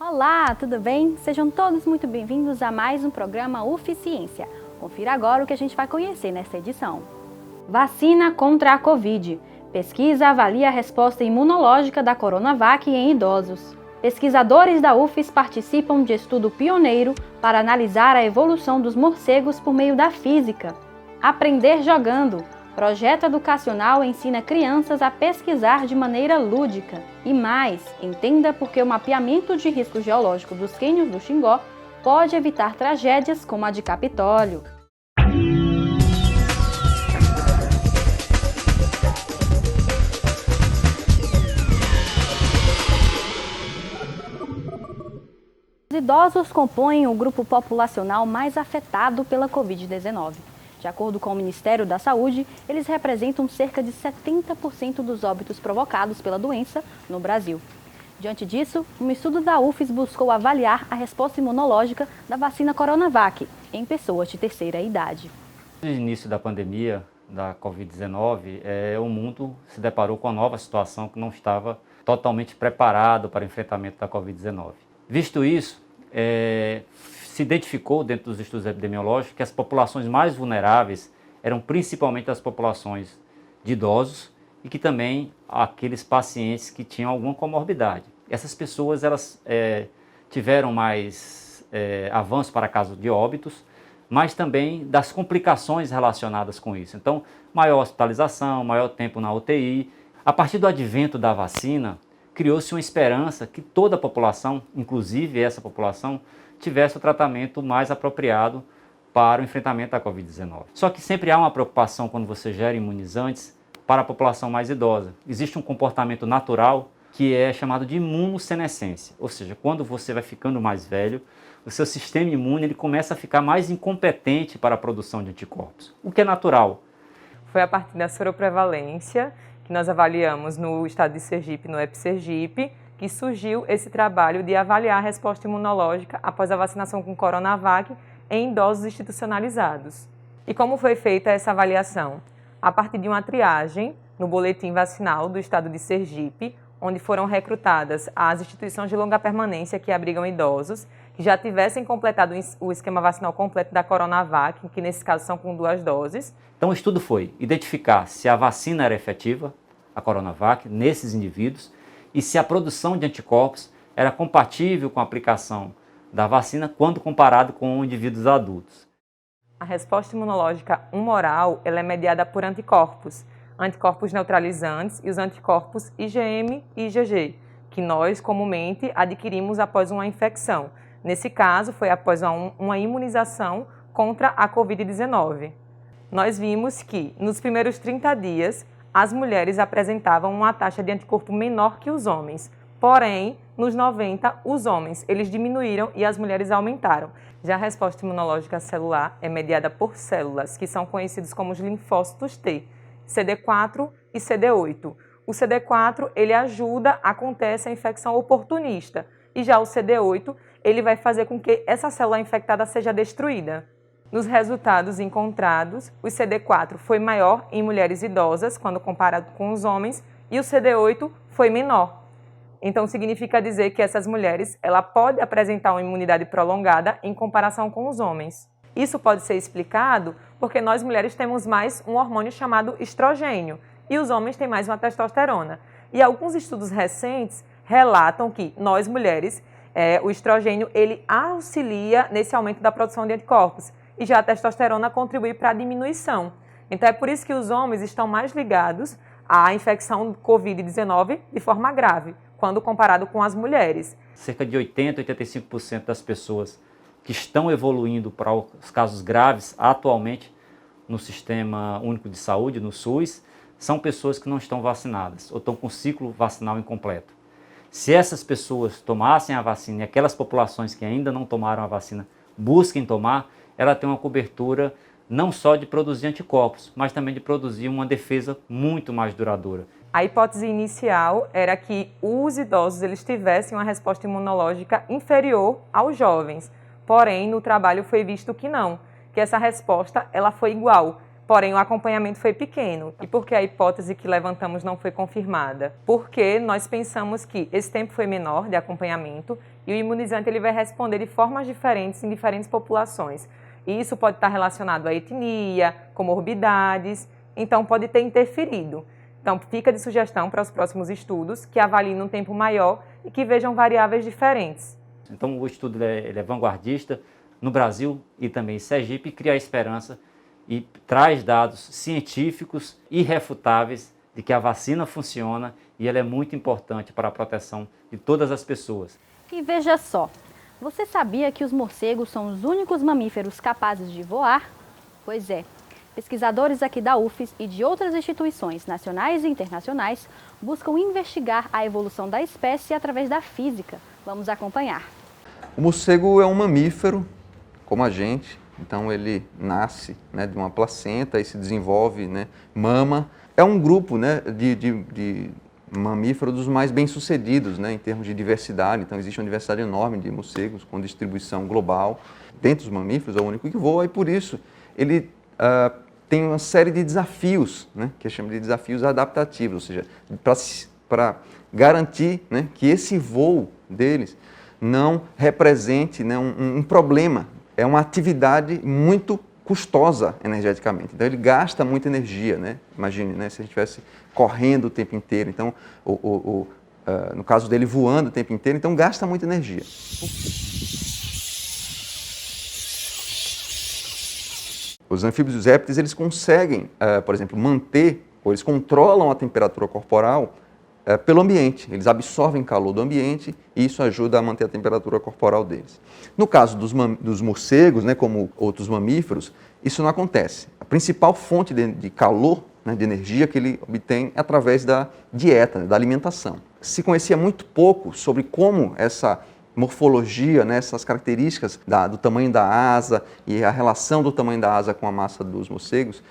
Olá, tudo bem? Sejam todos muito bem-vindos a mais um programa UFSciência. Confira agora o que a gente vai conhecer nesta edição. Vacina contra a Covid. Pesquisa avalia a resposta imunológica da Coronavac em idosos. Pesquisadores da UFES participam de estudo pioneiro para analisar a evolução dos morcegos por meio da física. Aprender jogando. Projeto educacional ensina crianças a pesquisar de maneira lúdica. E mais, entenda por que o mapeamento de risco geológico dos cânions do Xingó pode evitar tragédias como a de Capitólio. Os idosos compõem o grupo populacional mais afetado pela Covid-19. De acordo com o Ministério da Saúde, eles representam cerca de 70% dos óbitos provocados pela doença no Brasil. Diante disso, um estudo da UFES buscou avaliar a resposta imunológica da vacina Coronavac em pessoas de terceira idade. Desde o início da pandemia da Covid-19, o mundo se deparou com uma nova situação que não estava totalmente preparado para o enfrentamento da Covid-19. Visto isso, se identificou dentro dos estudos epidemiológicos que as populações mais vulneráveis eram principalmente as populações de idosos e que também aqueles pacientes que tinham alguma comorbidade. Essas pessoas tiveram mais avanço para casos de óbitos, mas também das complicações relacionadas com isso. Então, maior hospitalização, maior tempo na UTI. A partir do advento da vacina, criou-se uma esperança que toda a população, inclusive essa população, tivesse o tratamento mais apropriado para o enfrentamento da Covid-19. Só que sempre há uma preocupação quando você gera imunizantes para a população mais idosa. Existe um comportamento natural que é chamado de imunossenescência, ou seja, quando você vai ficando mais velho, o seu sistema imune ele começa a ficar mais incompetente para a produção de anticorpos, o que é natural. Foi a partir da soroprevalência que nós avaliamos no estado de Sergipe, no EPSergipe, que surgiu esse trabalho de avaliar a resposta imunológica após a vacinação com Coronavac em idosos institucionalizados. E como foi feita essa avaliação? A partir de uma triagem no boletim vacinal do estado de Sergipe, onde foram recrutadas as instituições de longa permanência que abrigam idosos, que já tivessem completado o esquema vacinal completo da Coronavac, que nesse caso são com 2 doses. Então o estudo foi identificar se a vacina era efetiva, a Coronavac, nesses indivíduos, e se a produção de anticorpos era compatível com a aplicação da vacina quando comparado com indivíduos adultos. A resposta imunológica humoral ela é mediada por anticorpos neutralizantes e os anticorpos IgM e IgG, que nós comumente adquirimos após uma infecção. Nesse caso, foi após uma imunização contra a Covid-19. Nós vimos que, nos primeiros 30 dias, as mulheres apresentavam uma taxa de anticorpo menor que os homens. Porém, nos 90, os homens eles diminuíram e as mulheres aumentaram. Já a resposta imunológica celular é mediada por células, que são conhecidos como os linfócitos T, CD4 e CD8. O CD4 ele ajuda a conter essa infecção oportunista e já o CD8 ele vai fazer com que essa célula infectada seja destruída. Nos resultados encontrados, o CD4 foi maior em mulheres idosas, quando comparado com os homens, e o CD8 foi menor. Então, significa dizer que essas mulheres ela pode apresentar uma imunidade prolongada em comparação com os homens. Isso pode ser explicado porque nós mulheres temos mais um hormônio chamado estrogênio e os homens têm mais uma testosterona. E alguns estudos recentes relatam que nós mulheres, o estrogênio ele auxilia nesse aumento da produção de anticorpos. E já a testosterona contribui para a diminuição. Então é por isso que os homens estão mais ligados à infecção Covid-19 de forma grave, quando comparado com as mulheres. Cerca de 80% a 85% das pessoas que estão evoluindo para os casos graves atualmente no Sistema Único de Saúde, no SUS, são pessoas que não estão vacinadas ou estão com ciclo vacinal incompleto. Se essas pessoas tomassem a vacina e aquelas populações que ainda não tomaram a vacina busquem tomar, ela tem uma cobertura não só de produzir anticorpos, mas também de produzir uma defesa muito mais duradoura. A hipótese inicial era que os idosos eles tivessem uma resposta imunológica inferior aos jovens. Porém, no trabalho foi visto que não, que essa resposta ela foi igual. Porém, o acompanhamento foi pequeno. E por que a hipótese que levantamos não foi confirmada? Porque nós pensamos que esse tempo foi menor de acompanhamento e o imunizante ele vai responder de formas diferentes em diferentes populações. E isso pode estar relacionado à etnia, comorbidades, então pode ter interferido. Então fica de sugestão para os próximos estudos que avaliem num tempo maior e que vejam variáveis diferentes. Então o estudo ele é vanguardista no Brasil e também em Sergipe, cria esperança e traz dados científicos irrefutáveis de que a vacina funciona e ela é muito importante para a proteção de todas as pessoas. E veja só, você sabia que os morcegos são os únicos mamíferos capazes de voar? Pois é, pesquisadores aqui da UFES e de outras instituições nacionais e internacionais buscam investigar a evolução da espécie através da física. Vamos acompanhar. O morcego é um mamífero, como a gente, então ele nasce, né, de uma placenta e se desenvolve, né, mama. É um grupo, né, de mamífero dos mais bem-sucedidos, né, em termos de diversidade. Então existe uma diversidade enorme de morcegos com distribuição global. Dentre os mamíferos é o único que voa e por isso ele tem uma série de desafios, né, que chama de desafios adaptativos, ou seja, para garantir, né, que esse voo deles não represente, né, um problema. É uma atividade muito custosa energeticamente. Então ele gasta muita energia, né? Imagine, né, se a gente estivesse correndo o tempo inteiro. Então, no caso dele voando o tempo inteiro, então gasta muita energia. Os anfíbios e os répteis, eles conseguem, por exemplo, manter, ou eles controlam a temperatura corporal pelo ambiente. Eles absorvem calor do ambiente e isso ajuda a manter a temperatura corporal deles. No caso dos morcegos, né, como outros mamíferos, isso não acontece. A principal fonte de calor, né, de energia que ele obtém é através da dieta, né, da alimentação. Se conhecia muito pouco sobre como essa morfologia, né, essas características do tamanho da asa e a relação do tamanho da asa com a massa dos morcegos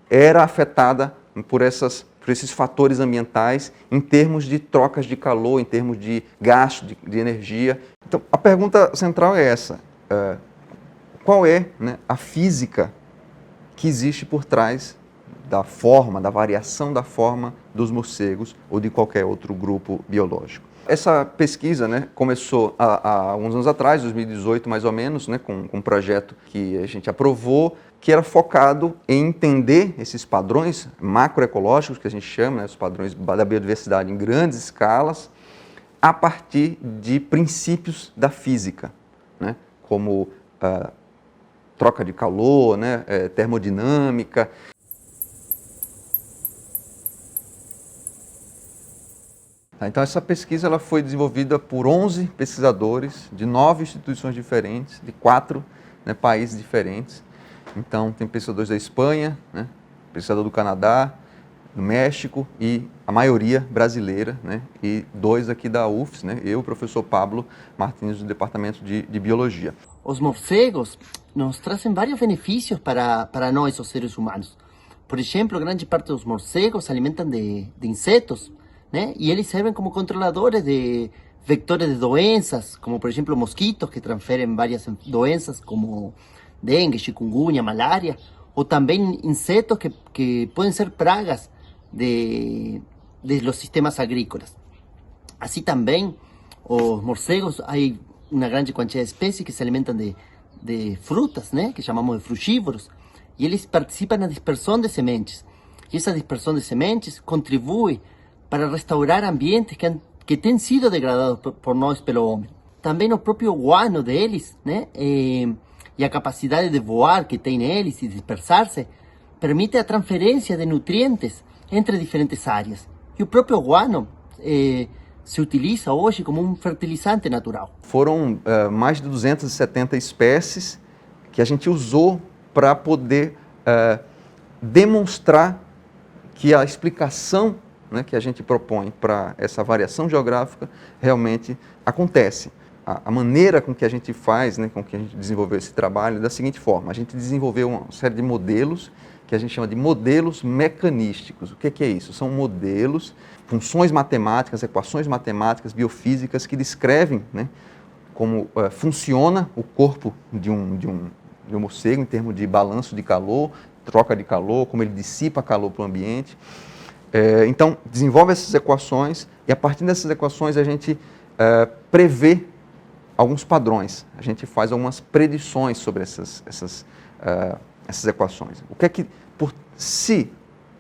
era afetada por esses fatores ambientais em termos de trocas de calor, em termos de gasto de energia. Então, a pergunta central é essa. Qual é, né, a física que existe por trás da variação da forma dos morcegos ou de qualquer outro grupo biológico? Essa pesquisa, né, começou há uns anos atrás, 2018 mais ou menos, né, com um projeto que a gente aprovou, que era focado em entender esses padrões macroecológicos, que a gente chama, né, os padrões da biodiversidade em grandes escalas, a partir de princípios da física, né, como troca de calor, né, termodinâmica. Então essa pesquisa ela foi desenvolvida por 11 pesquisadores de 9 instituições diferentes, de 4, né, países diferentes. Então tem pesquisadores da Espanha, né, pesquisador do Canadá, do México e a maioria brasileira, né, e 2 aqui da UFES, né, eu e o professor Pablo Martins do Departamento de Biologia. Os morcegos nos trazem vários benefícios para nós, os seres humanos. Por exemplo, grande parte dos morcegos se alimentam de insetos, né? E eles servem como controladores de vectores de doenças, como por exemplo mosquitos que transferem várias doenças como dengue, chikungunya, malária, ou também insetos que podem ser pragas de los sistemas agrícolas. Assim também, os morcegos, há uma grande quantidade de espécies que se alimentam de frutas, né? Que chamamos de frugívoros, e eles participam na dispersão de sementes. E essa dispersão de sementes contribui para restaurar ambientes que têm sido degradados por nós, pelo homem. Também o próprio guano deles, né, e a capacidade de voar que tem eles e dispersar-se, permite a transferência de nutrientes entre diferentes áreas. E o próprio guano se utiliza hoje como um fertilizante natural. Foram mais de 270 espécies que a gente usou para poder demonstrar que a explicação, né, que a gente propõe para essa variação geográfica realmente acontece. A maneira com que a gente faz, né, com que a gente desenvolveu esse trabalho é da seguinte forma: a gente desenvolveu uma série de modelos que a gente chama de modelos mecanísticos. O que é isso? São modelos, funções matemáticas, equações matemáticas, biofísicas que descrevem, né, como funciona o corpo de um morcego em termos de balanço de calor, troca de calor, como ele dissipa calor para o ambiente. Então, desenvolve essas equações e a partir dessas equações a gente prevê alguns padrões, a gente faz algumas predições sobre essas equações. O que é que, se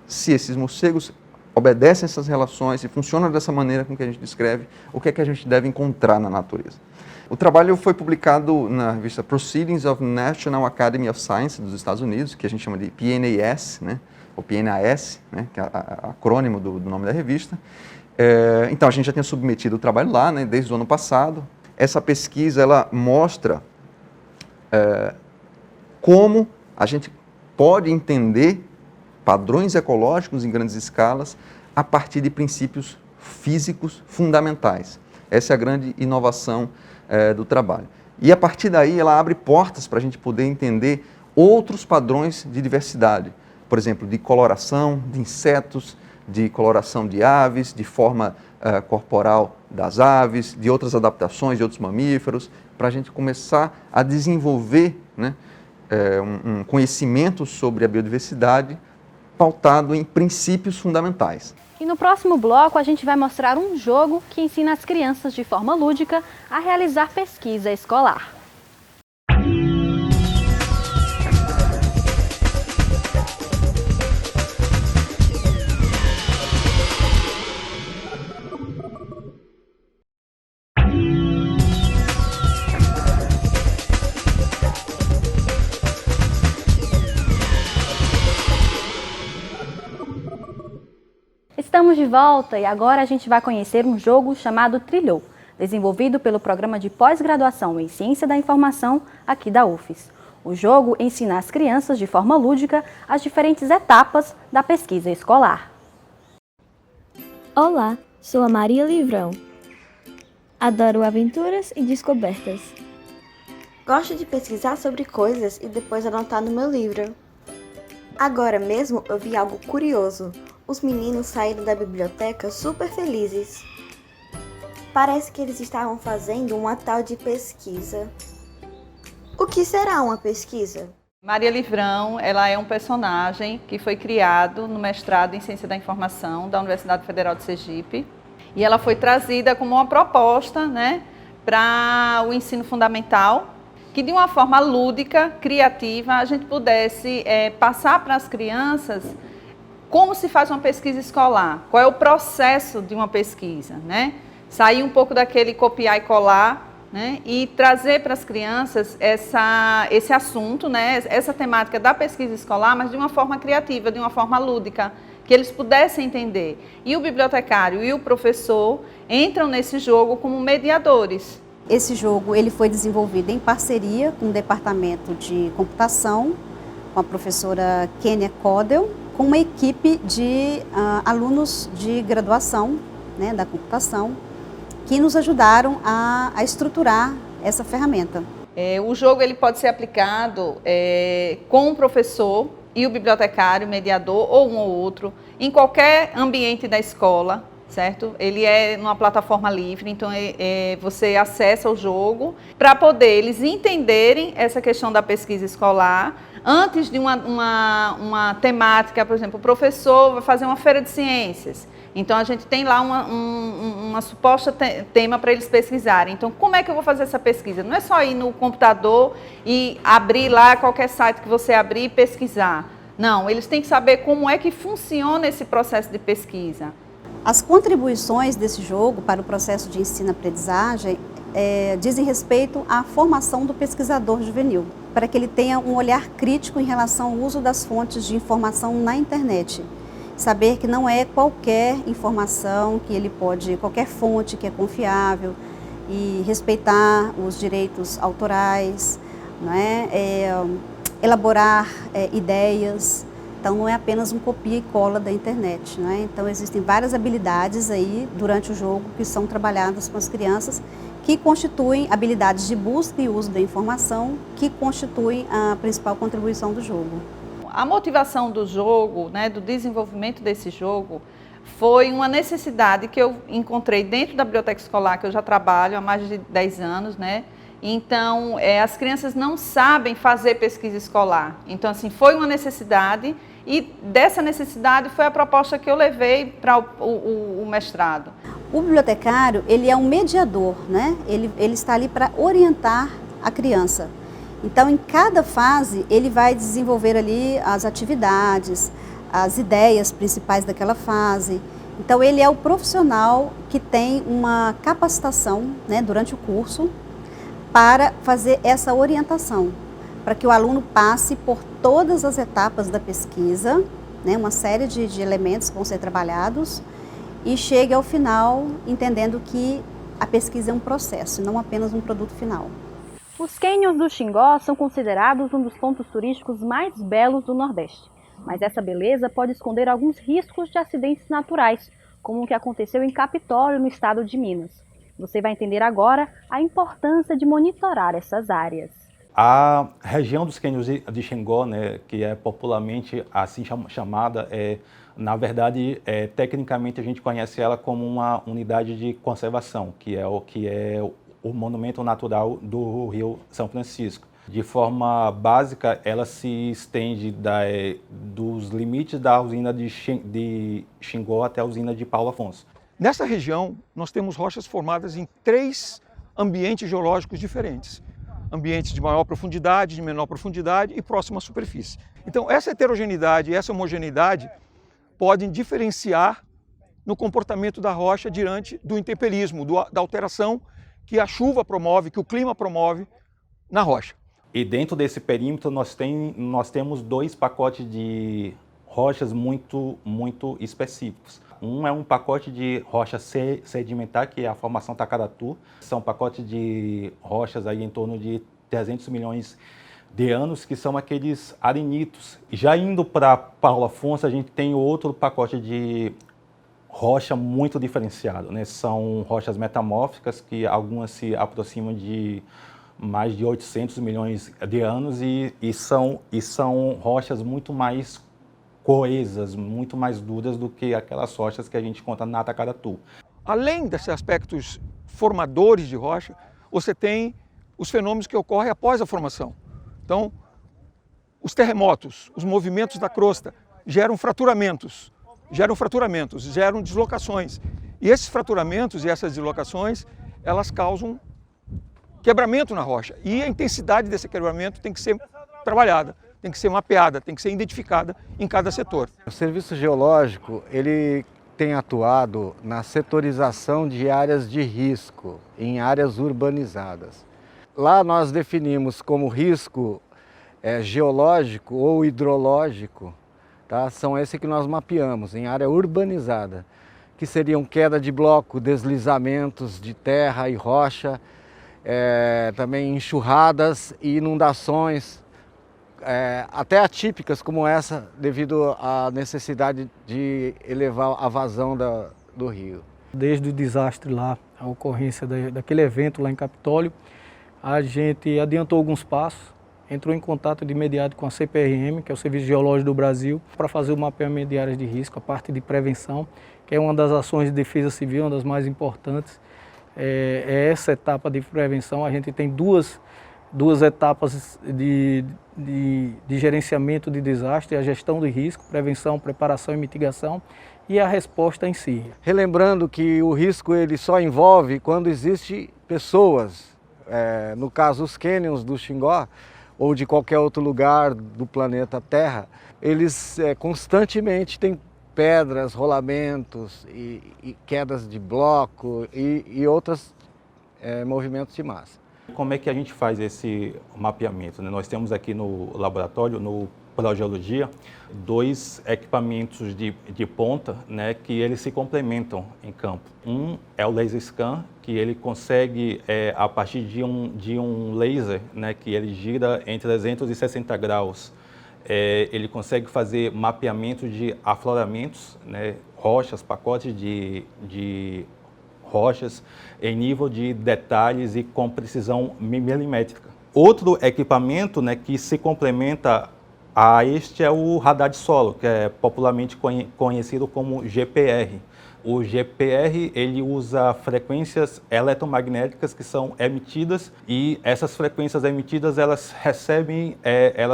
esses morcegos obedecem essas relações e funcionam dessa maneira com que a gente descreve, o que é que a gente deve encontrar na natureza? O trabalho foi publicado na revista Proceedings of National Academy of Science dos Estados Unidos, que a gente chama de PNAS, né? Ou PNAS, né? Que é acrônimo do nome da revista. Então, a gente já tinha submetido o trabalho lá, né? Desde o ano passado. Essa pesquisa ela mostra como a gente pode entender padrões ecológicos em grandes escalas a partir de princípios físicos fundamentais. Essa é a grande inovação do trabalho. E a partir daí ela abre portas para a gente poder entender outros padrões de diversidade, por exemplo, de coloração de insetos, de coloração de aves, de forma corporal das aves, de outras adaptações de outros mamíferos, para a gente começar a desenvolver, né, um conhecimento sobre a biodiversidade pautado em princípios fundamentais. E no próximo bloco a gente vai mostrar um jogo que ensina as crianças de forma lúdica a realizar pesquisa escolar. Estamos de volta e agora a gente vai conhecer um jogo chamado Trilhou, desenvolvido pelo Programa de Pós-Graduação em Ciência da Informação aqui da UFES. O jogo ensina às crianças de forma lúdica as diferentes etapas da pesquisa escolar. Olá, sou a Maria Livrão. Adoro aventuras e descobertas. Gosto de pesquisar sobre coisas e depois anotar no meu livro. Agora mesmo eu vi algo curioso. Os meninos saíram da biblioteca super felizes. Parece que eles estavam fazendo uma tal de pesquisa. O que será uma pesquisa? Maria Livrão, ela é um personagem que foi criado no mestrado em Ciência da Informação da Universidade Federal de Sergipe. E ela foi trazida como uma proposta, né, para o ensino fundamental, que de uma forma lúdica, criativa, a gente pudesse passar para as crianças como se faz uma pesquisa escolar, qual é o processo de uma pesquisa, né? Sair um pouco daquele copiar e colar, né? E trazer para as crianças esse assunto, né? Essa temática da pesquisa escolar, mas de uma forma criativa, de uma forma lúdica, que eles pudessem entender. E o bibliotecário e o professor entram nesse jogo como mediadores. Esse jogo ele foi desenvolvido em parceria com o Departamento de Computação, com a professora Kênia Codel, com uma equipe de alunos de graduação, né, da computação, que nos ajudaram a estruturar essa ferramenta. O jogo ele pode ser aplicado com o professor e o bibliotecário, mediador, ou um ou outro, em qualquer ambiente da escola, certo? Ele é numa plataforma livre, então você acessa o jogo para poder eles entenderem essa questão da pesquisa escolar. Antes de uma temática, por exemplo, o professor vai fazer uma feira de ciências. Então, a gente tem lá uma suposta tema para eles pesquisarem. Então, como é que eu vou fazer essa pesquisa? Não é só ir no computador e abrir lá qualquer site que você abrir e pesquisar. Não, eles têm que saber como é que funciona esse processo de pesquisa. As contribuições desse jogo para o processo de ensino-aprendizagem dizem respeito à formação do pesquisador juvenil, para que ele tenha um olhar crítico em relação ao uso das fontes de informação na internet. Saber que não é qualquer informação que ele pode, qualquer fonte que é confiável, e respeitar os direitos autorais, não é? Elaborar ideias. Então, não é apenas um copia e cola da internet, não é? Então, existem várias habilidades aí durante o jogo que são trabalhadas com as crianças, que constituem habilidades de busca e uso da informação, que constituem a principal contribuição do jogo. A motivação do jogo, né, do desenvolvimento desse jogo, foi uma necessidade que eu encontrei dentro da biblioteca escolar, que eu já trabalho há mais de 10 anos, né? Então, as crianças não sabem fazer pesquisa escolar. Então, assim, foi uma necessidade e dessa necessidade foi a proposta que eu levei para o mestrado. O bibliotecário, ele é um mediador, né? Ele está ali para orientar a criança. Então, em cada fase, ele vai desenvolver ali as atividades, as ideias principais daquela fase. Então, ele é o profissional que tem uma capacitação, né, durante o curso para fazer essa orientação, para que o aluno passe por todas as etapas da pesquisa, né, uma série de elementos que vão ser trabalhados e chegue ao final entendendo que a pesquisa é um processo, não apenas um produto final. Os cânions do Xingó são considerados um dos pontos turísticos mais belos do Nordeste, mas essa beleza pode esconder alguns riscos de acidentes naturais, como o que aconteceu em Capitólio, no estado de Minas. Você vai entender agora a importância de monitorar essas áreas. A região dos cânions de Xingó, né, que é popularmente assim chamada, na verdade, tecnicamente a gente conhece ela como uma unidade de conservação, que é o monumento natural do Rio São Francisco. De forma básica, ela se estende dos limites da usina de Xingó até a usina de Paulo Afonso. Nessa região, nós temos rochas formadas em 3 ambientes geológicos diferentes. Ambientes de maior profundidade, de menor profundidade e próxima à superfície. Então, essa heterogeneidade e essa homogeneidade podem diferenciar no comportamento da rocha diante do intemperismo, da alteração que a chuva promove, que o clima promove na rocha. E dentro desse perímetro nós temos 2 pacotes de rochas muito específicos. Um é um pacote de rocha sedimentar, que é a formação Tacaratu. São pacotes de rochas aí em torno de 300 milhões de anos, que são aqueles arenitos. Já indo para Paulo Afonso, a gente tem outro pacote de rocha muito diferenciado, né? São rochas metamórficas, que algumas se aproximam de mais de 800 milhões de anos e são rochas muito mais coesas, muito mais duras do que aquelas rochas que a gente encontra na Tacaratu. Além desses aspectos formadores de rocha, você tem os fenômenos que ocorrem após a formação. Então, os terremotos, os movimentos da crosta geram fraturamentos, geram deslocações. E esses fraturamentos e essas deslocações, elas causam quebramento na rocha. E a intensidade desse quebramento tem que ser trabalhada, tem que ser mapeada, tem que ser identificada em cada setor. O Serviço Geológico, ele tem atuado na setorização de áreas de risco, em áreas urbanizadas. Lá nós definimos como risco geológico ou hidrológico, tá? São esses que nós mapeamos em área urbanizada, que seriam queda de bloco, deslizamentos de terra e rocha, também enxurradas e inundações, até atípicas como essa, devido à necessidade de elevar a vazão do rio. Desde o desastre lá, a ocorrência daquele evento lá em Capitólio, a gente adiantou alguns passos, entrou em contato de imediato com a CPRM, que é o Serviço Geológico do Brasil, para fazer o mapeamento de áreas de risco, a parte de prevenção, que é uma das ações de defesa civil, uma das mais importantes. Essa etapa de prevenção, a gente tem duas etapas de gerenciamento de desastre, a gestão de risco, prevenção, preparação e mitigação, e a resposta em si. Relembrando que o risco ele só envolve quando existe pessoas, no caso os cânions do Xingó, ou de qualquer outro lugar do planeta Terra, eles constantemente têm pedras, rolamentos e quedas de bloco e outros movimentos de massa. Como é que a gente faz esse mapeamento, né? Nós temos aqui no laboratório, no Progeologia, 2 equipamentos de ponta, né, que eles se complementam em campo. Um é o laser scan, que ele consegue, a partir de um laser, né, que ele gira em 360 graus, ele consegue fazer mapeamento de afloramentos, né, rochas, pacotes de rochas em nível de detalhes e com precisão milimétrica. Outro equipamento, né, que se complementa a este é o radar de solo, que é popularmente conhecido como GPR. O GPR ele usa frequências eletromagnéticas que são emitidas e essas frequências emitidas elas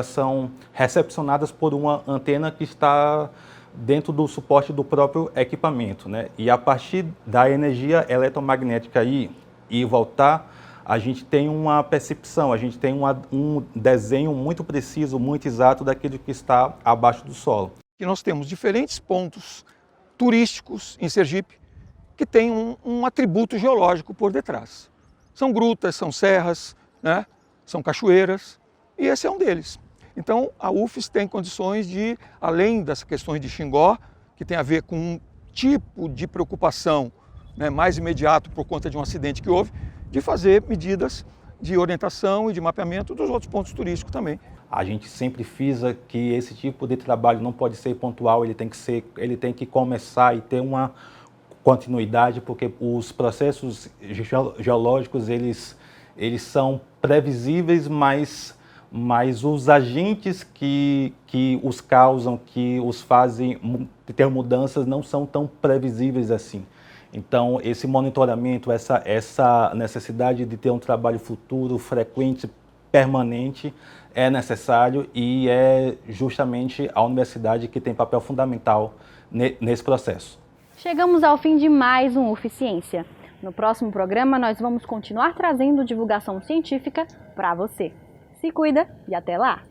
são recepcionadas por uma antena que está dentro do suporte do próprio equipamento, né? E a partir da energia eletromagnética aí e voltar, a gente tem uma percepção, a gente tem um desenho muito preciso, muito exato daquilo que está abaixo do solo. E nós temos diferentes pontos turísticos em Sergipe que têm um atributo geológico por detrás. São grutas, são serras, né? São cachoeiras, e esse é um deles. Então, a UFES tem condições de, além das questões de Xingó, que tem a ver com um tipo de preocupação, né, mais imediato por conta de um acidente que houve, de fazer medidas de orientação e de mapeamento dos outros pontos turísticos também. A gente sempre frisa que esse tipo de trabalho não pode ser pontual, ele tem que começar e ter uma continuidade, porque os processos geológicos eles são previsíveis, mas os agentes que os causam, que os fazem ter mudanças, não são tão previsíveis assim. Então, esse monitoramento, essa necessidade de ter um trabalho futuro, frequente, permanente, é necessário, e é justamente a universidade que tem papel fundamental nesse processo. Chegamos ao fim de mais um UFCiência. No próximo programa, nós vamos continuar trazendo divulgação científica para você. Se cuida e até lá!